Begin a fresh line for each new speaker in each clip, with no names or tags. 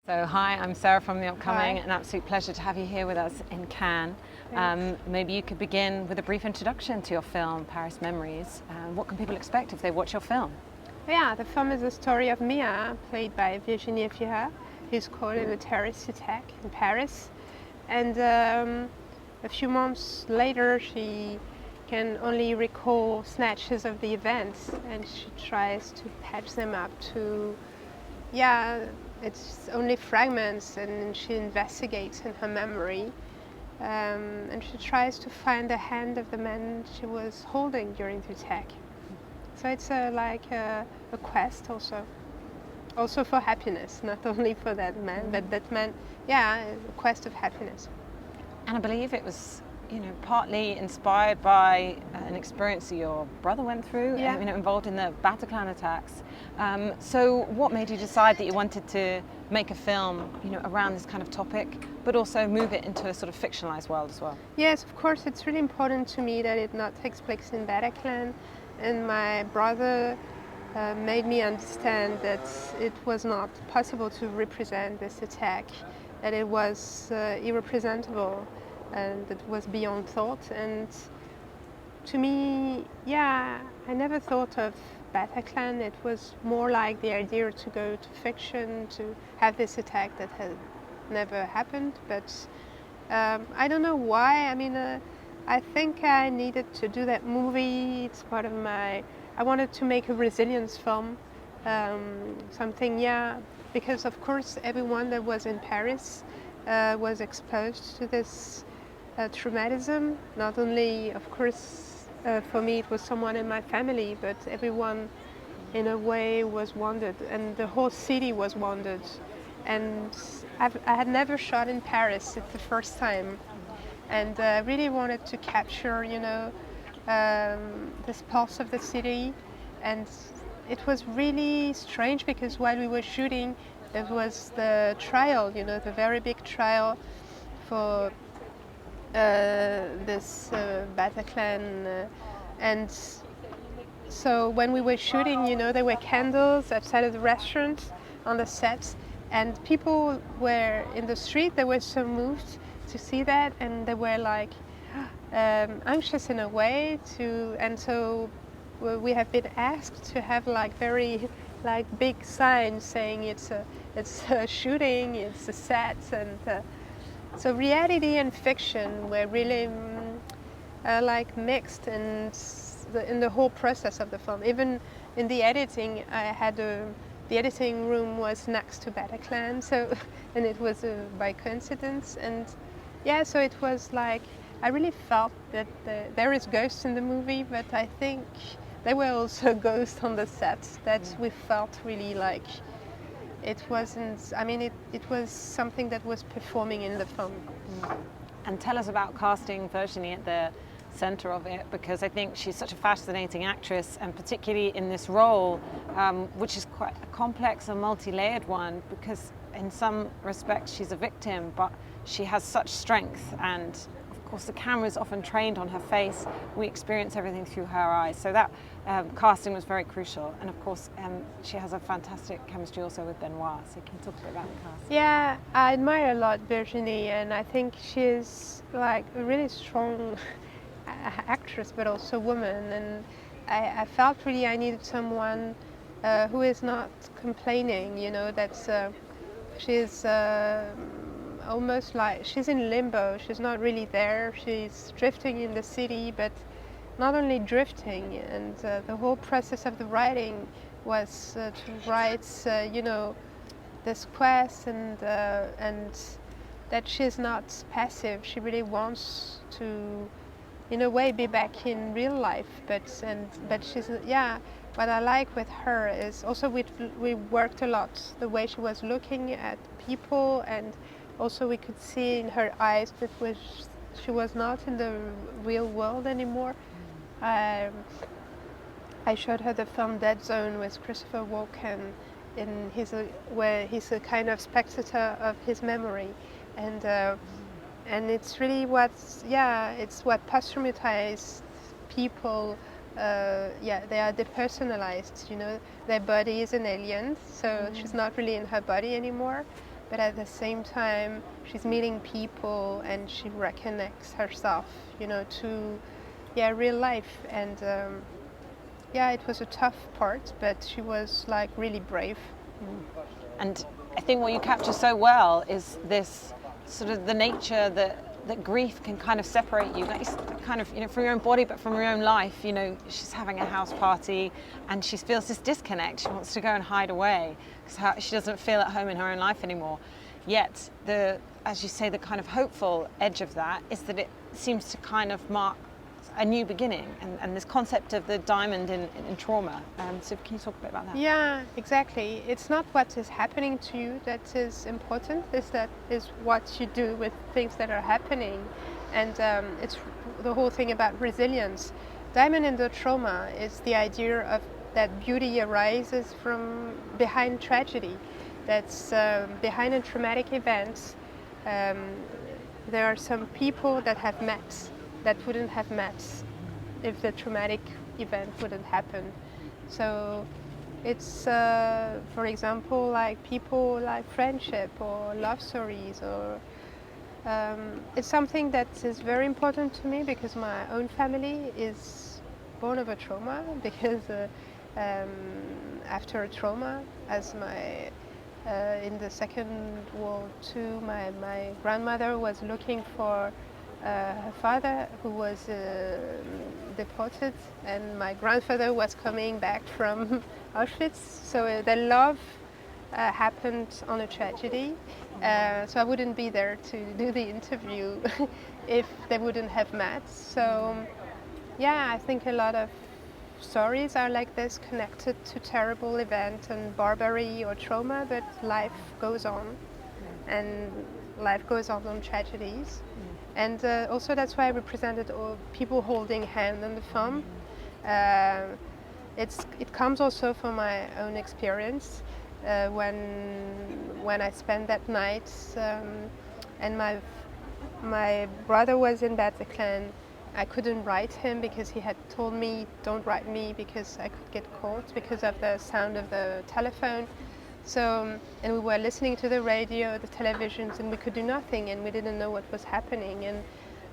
So hi, I'm Sarah from The Upcoming.
Hi.
An absolute pleasure to have you here with us in Cannes. Maybe you could begin with a brief introduction to your film, Paris Memories. What can people expect if they watch your film?
Yeah, the film is the story of Mia, played by Virginie Efira, who's caught in a terrorist attack in Paris. And a few months later, she can only recall snatches of the events, and she tries to patch them up to, it's only fragments, and she investigates in her memory. And she tries to find the hand of the man she was holding during the attack. So it's like a quest also for happiness, not only for that man, but that man, a quest of happiness.
And I believe it was, partly inspired by an experience that your brother went through,
Yeah.
involved in the Bataclan attacks. So what made you decide that you wanted to make a film, around this kind of topic, but also move it into a sort of fictionalized world as well?
Yes, of course, it's really important to me that it not takes place in Bataclan, and my brother made me understand that it was not possible to represent this attack, that it was irrepresentable, and it was beyond thought. And to me, I never thought of Bataclan. It was more like the idea to go to fiction, to have this attack that had never happened. But I don't know why. I think I needed to do that movie. It's part of I wanted to make a resilience film, because of course everyone that was in Paris was exposed to this traumatism. Not only, of course, for me it was someone in my family, but everyone in a way was wounded, and the whole city was wounded. And I had never shot in Paris. It's the first time, and I really wanted to capture, this pulse of the city. And it was really strange because while we were shooting, there was the trial, the very big trial for this Bataclan, and so when we were shooting, there were candles outside of the restaurant on the set, and people were in the street. They were so moved to see that, and they were like anxious in a way and so we have been asked to have very big signs saying it's a shooting, it's a set, and so reality and fiction were really mixed, and in the whole process of the film. Even in the editing, the editing room was next to Bataclan, and it was by coincidence. And so it was I really felt that there is ghosts in the movie, but I think there were also ghosts on the set that we felt really like it wasn't. It was something that was performing in the film.
And tell us about casting Virginie at the center of it, because I think she's such a fascinating actress, and particularly in this role, which is quite a complex and multi-layered one, because in some respects she's a victim, but she has such strength, and of course the camera is often trained on her face. We experience everything through her eyes, so that casting was very crucial. And of course she has a fantastic chemistry also with Benoit, so you can talk a bit about the cast.
Yeah, I admire a lot Virginie, and I think she's a really strong actress, but also woman. And I felt really I needed someone who is not complaining, she's almost like she's in limbo. She's not really there. She's drifting in the city, but not only drifting. And the whole process of the writing was to write, this quest, and that she's not passive. She really wants to, in a way, be back in real life. But she's What I like with her is also we worked a lot the way she was looking at people, and also we could see in her eyes that she was not in the real world anymore. I showed her the film Dead Zone with Christopher Walken, where he's a kind of spectator of his memory, and it's really it's what post-traumatized people. They are depersonalized. Their body is an alien, so she's not really in her body anymore. but at the same time she's meeting people and she reconnects herself, to real life. And it was a tough part, but she was like really brave.
And I think what you capture so well is this sort of the nature that grief can kind of separate you, like kind of, from your own body, but from your own life. She's having a house party and she feels this disconnect. She wants to go and hide away because she doesn't feel at home in her own life anymore. Yet, as you say, the kind of hopeful edge of that is that it seems to kind of mark a new beginning, and this concept of the diamond in trauma. So can you talk a bit about that?
Yeah, exactly. It's not what is happening to you that is important, is what you do with things that are happening. And it's the whole thing about resilience. Diamond in the trauma is the idea of that beauty arises from behind tragedy, that's behind a traumatic event. There are some people that have met that wouldn't have met if the traumatic event wouldn't happen. So it's, for example, like people like friendship or love stories, or it's something that is very important to me because my own family is born of a trauma, because after a trauma, as in the Second World War, my grandmother was looking for her father, who was deported, and my grandfather was coming back from Auschwitz. So the love happened on a tragedy. So I wouldn't be there to do the interview if they wouldn't have met. So I think a lot of stories are like this, connected to terrible event and barbary or trauma, but life goes on, and life goes on tragedies. And also that's why I represented people holding hands in the film. It comes also from my own experience when I spent that night, and my brother was in Bataclan. I couldn't write him because he had told me, don't write me because I could get caught because of the sound of the telephone. So, and we were listening to the radio, the televisions, and we could do nothing, and we didn't know what was happening. And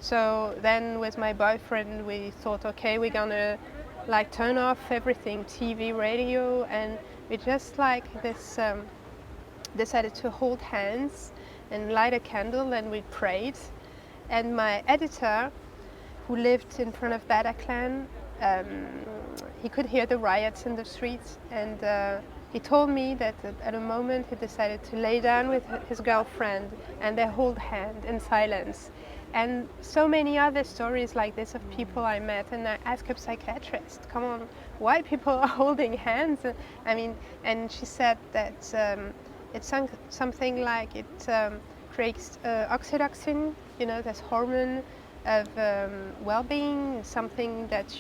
so then with my boyfriend, we thought, okay, we're gonna like turn off everything, TV, radio, and we just like this decided to hold hands and light a candle, and we prayed. And my editor, who lived in front of Bataclan, he could hear the riots in the streets, and he told me that at a moment he decided to lay down with his girlfriend and they hold hands in silence. And so many other stories like this of people I met, and I asked a psychiatrist, come on, why people are holding hands? I mean, and she said that it's something like it creates oxytocin, this hormone of well-being, something that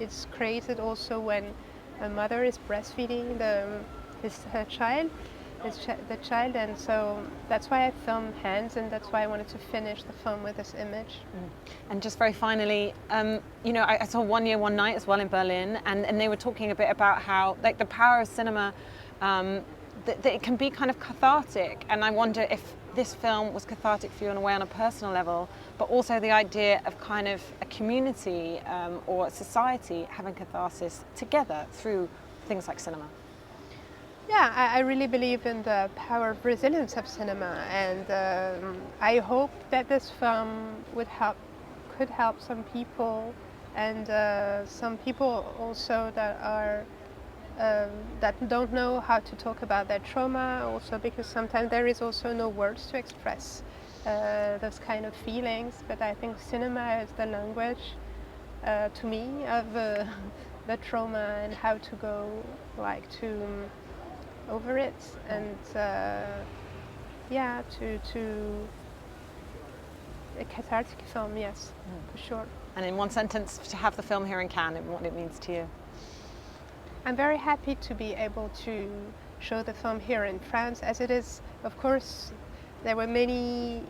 it's created also when a mother is breastfeeding her child, the child, and so that's why I filmed hands, and that's why I wanted to finish the film with this image.
And just very finally, I saw One Year, One Night as well in Berlin, and they were talking a bit about how, like, the power of cinema, that it can be kind of cathartic, and I wonder if this film was cathartic for you in a way on a personal level, but also the idea of kind of a community or a society having catharsis together through things like cinema.
Yeah, I really believe in the power of resilience of cinema, and I hope that this film could help some people, and some people also that don't know how to talk about their trauma, also because sometimes there is also no words to express those kind of feelings. But I think cinema is the language to me of the trauma and how to go over it, and to a cathartic film, yes, for sure.
And in one sentence, to have the film here in Cannes, what it means to you?
I'm very happy to be able to show the film here in France, as it is, of course, there were many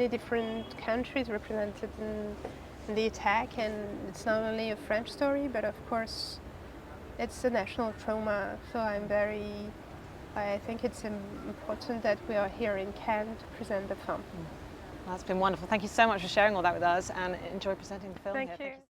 different countries represented in the attack, and it's not only a French story, but of course it's a national trauma, so I'm very I think it's important that we are here in Cannes to present the film.
That's been wonderful. Thank you so much for sharing all that with us, and enjoy presenting the film here.
Thank you.